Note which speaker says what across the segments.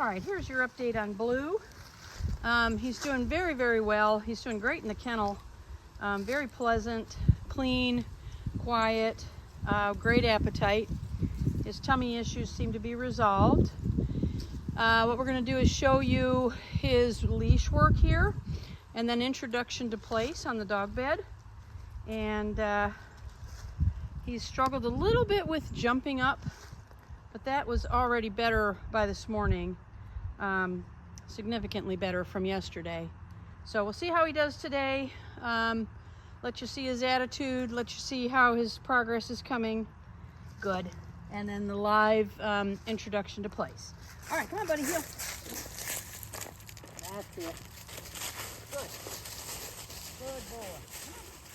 Speaker 1: All right, here's your update on Blue. He's doing very, very well. He's doing great in the kennel. Very pleasant, clean, quiet, great appetite. His tummy issues seem to be resolved. What we're going to do is show you his leash work here, and then introduction to place on the dog bed. And he's struggled a little bit with jumping up, but that was already better by this morning, significantly better from yesterday. So we'll see how he does today. Let you see his attitude, let you see how his progress is coming. Good. And then the live introduction to place. All right, come on, buddy, heel. That's it. Good. Good boy.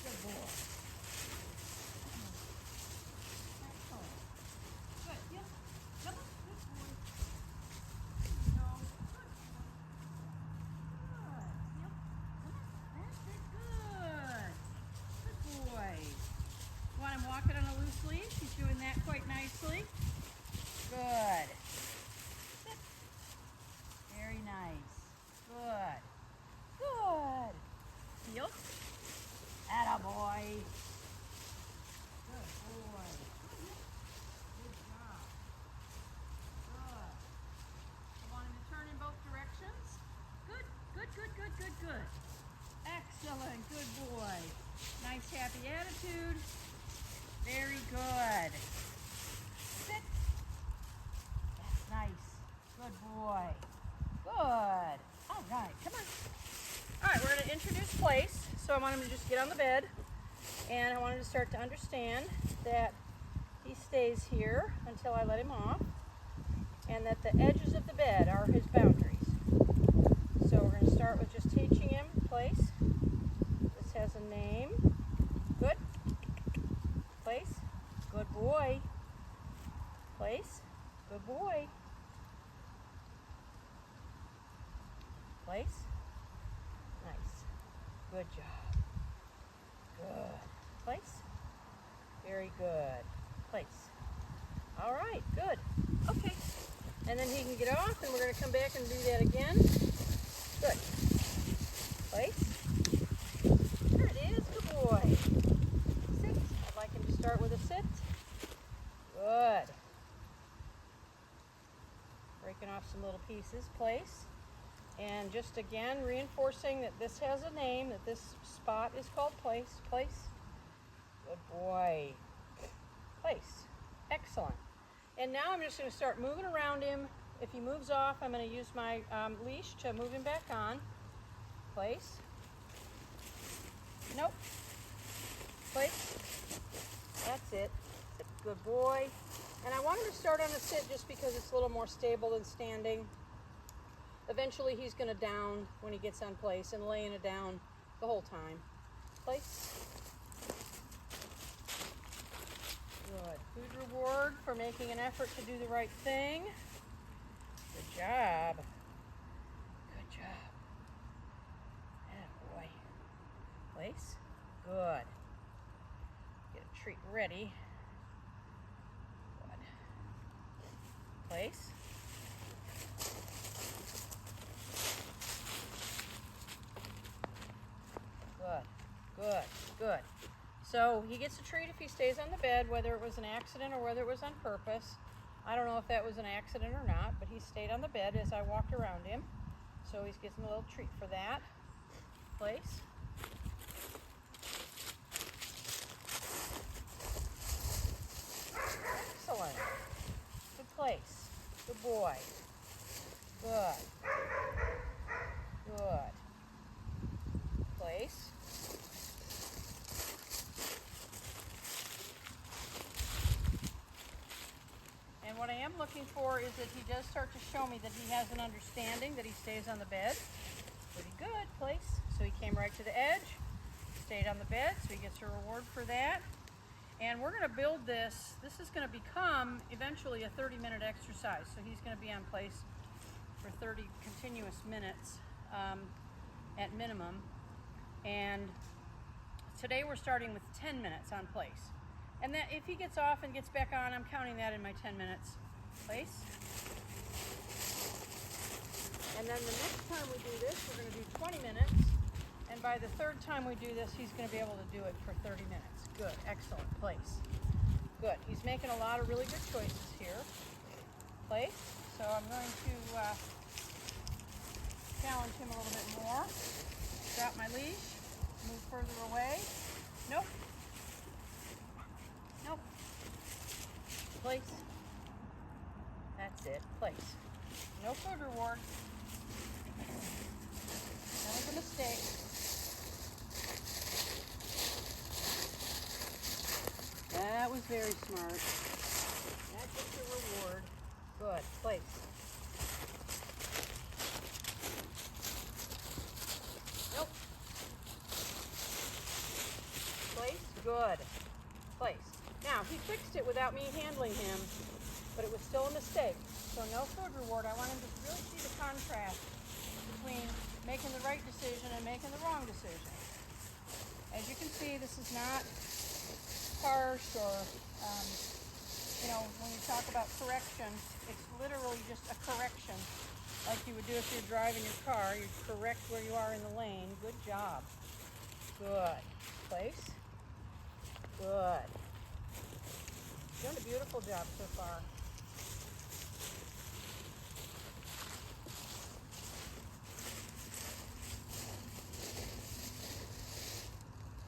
Speaker 1: Good boy. Excellent. Good. Heel. Come on. Good boy. No. Good. Good. Heel. Come on. That's it. Good. Good boy. You want him walking on a loose leash? He's doing that quite nicely. Good. Sit. Very nice. Good. Good. Heel. Attaboy. Good boy. Good job. Good. You want him to turn in both directions? Good. Good, good, good, good, good. Excellent. Good boy. Nice, happy attitude. Very good. Sit. That's nice. Good boy. Good. All right, come on. All right, we're going to introduce place. So I want him to just get on the bed, and I want him to start to understand that he stays here until I let him off, and that the edges of the bed are his boundaries. So we're going to start with just teaching him place. This has a name. Good. Place. Good boy. Place. Good boy. Place. Nice. Good job. Good. Place. Very good. Place. All right. Good. Okay. And then he can get off, and we're going to come back and do that again. Good. Place. There it is. Good boy. Sit. I'd like him to start with a sit. Good. Breaking off some little pieces. Place. And just again reinforcing that this has a name, that this spot is called place. Place. Good boy. Place. Excellent. And now I'm just going to start moving around him. If he moves off, I'm going to use my leash to move him back on. Place. Nope. Place. That's it. Good boy. And I want him to start on a sit just because it's a little more stable than standing. Eventually he's going to down when he gets on place, and laying it down the whole time. Place. Good. Food reward for making an effort to do the right thing. Good job. Good job. Attaboy. Place. Good. Get a treat ready. Good. Place. Good, good, good. So he gets a treat if he stays on the bed, whether it was an accident or whether it was on purpose. I don't know if that was an accident or not, but he stayed on the bed as I walked around him. So he's getting a little treat for that. Place. Excellent. Good place. Good boy. Good. Good. Place. And what I am looking for is that he does start to show me that he has an understanding that he stays on the bed. Pretty good. Place. So he came right to the edge, stayed on the bed, so he gets a reward for that. And we're going to build this. This is going to become eventually a 30-minute exercise. So he's going to be on place for 30 continuous minutes at minimum. And today we're starting with 10 minutes on place. And that if he gets off and gets back on, I'm counting that in my 10 minutes. Place. then the next time we do this, we're going to do 20 minutes. And by the third time we do this, he's going to be able to do it for 30 minutes. Good, excellent, place. Good, he's making a lot of really good choices here. Place, so I'm going to challenge him a little bit more. Drop my leash, move further away. Nope. Nope. Place. That's it, place. No food reward. That was a mistake. That was very smart. That gets your reward. Good, place. Nope. Place, good. Place. Now, he fixed it without me handling him, but it was still a mistake. So no food reward. I want him to really see the contrast between making the right decision and making the wrong decision. As you can see, this is not harsh or, when you talk about correction, it's literally just a correction like you would do if you're driving your car. You correct where you are in the lane. Good job. Good. Place. Good. You're doing a beautiful job so far.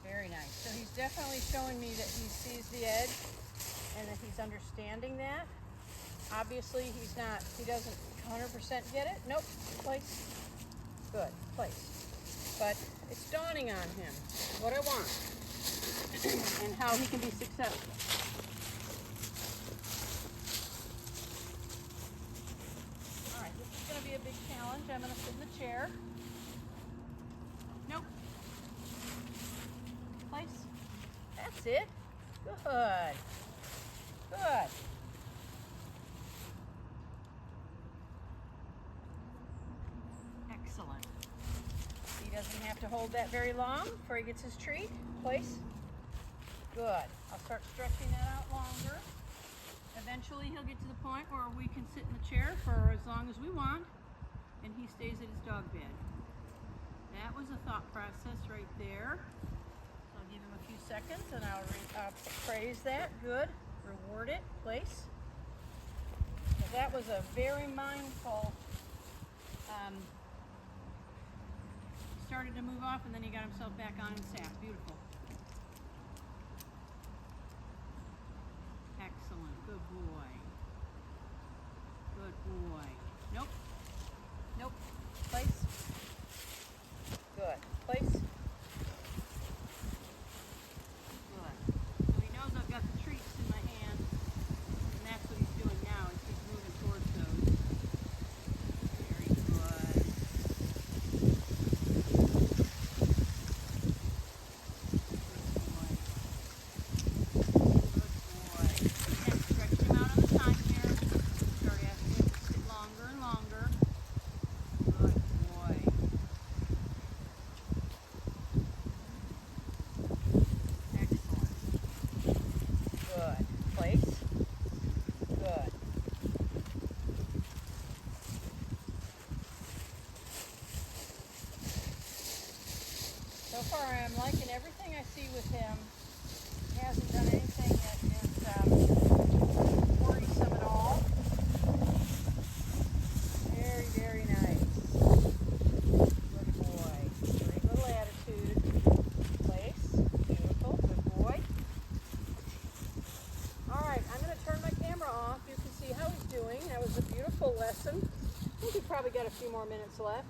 Speaker 1: Very nice. So he's definitely showing me that he sees the edge and that he's understanding that. Obviously, he doesn't 100% get it. Nope, place. Good, place. But it's dawning on him what I want and how he can be successful. All right, this is going to be a big challenge. I'm going to sit in the chair. Nope. Place. That's it. Good. Good. Excellent. He doesn't have to hold that very long before he gets his treat. Place. Good. I'll start stretching that out longer. Eventually he'll get to the point where we can sit in the chair for as long as we want and he stays at his dog bed. That was a thought process right there. I'll give him a few seconds and I'll praise that. Good. Reward it. Place. So that was a very mindful. He started to move off and then he got himself back on and sat. Beautiful. Excellent. Good boy. Good boy. Nope. Nope. Place. Good. Place. Good. So he knows I've got the treats in my hand, and that's what he's doing now, is he's moving towards those. Very good. Good boy. And stretch him out on the time here. Start asking him to sit longer and longer. Good boy. Excellent. Good. Place. Good. So far I'm liking everything I see with him. He hasn't done anything that is worrisome at all. Very, very nice. Good boy. Very little attitude. Place. Beautiful. Good boy. All right, I'm going to turn my camera off. You can see how he's doing. That was a beautiful lesson. I think we probably got a few more minutes left.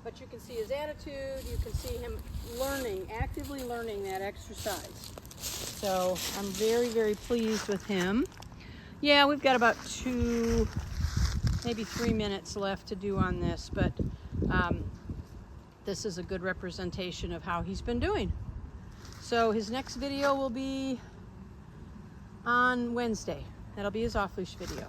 Speaker 1: But you can see his attitude. You can see him learning, actively learning that exercise. So I'm very, very pleased with him. Yeah, we've got about 2, maybe 3 minutes left to do on this, but this is a good representation of how he's been doing. So his next video will be on Wednesday. That'll be his off-leash video.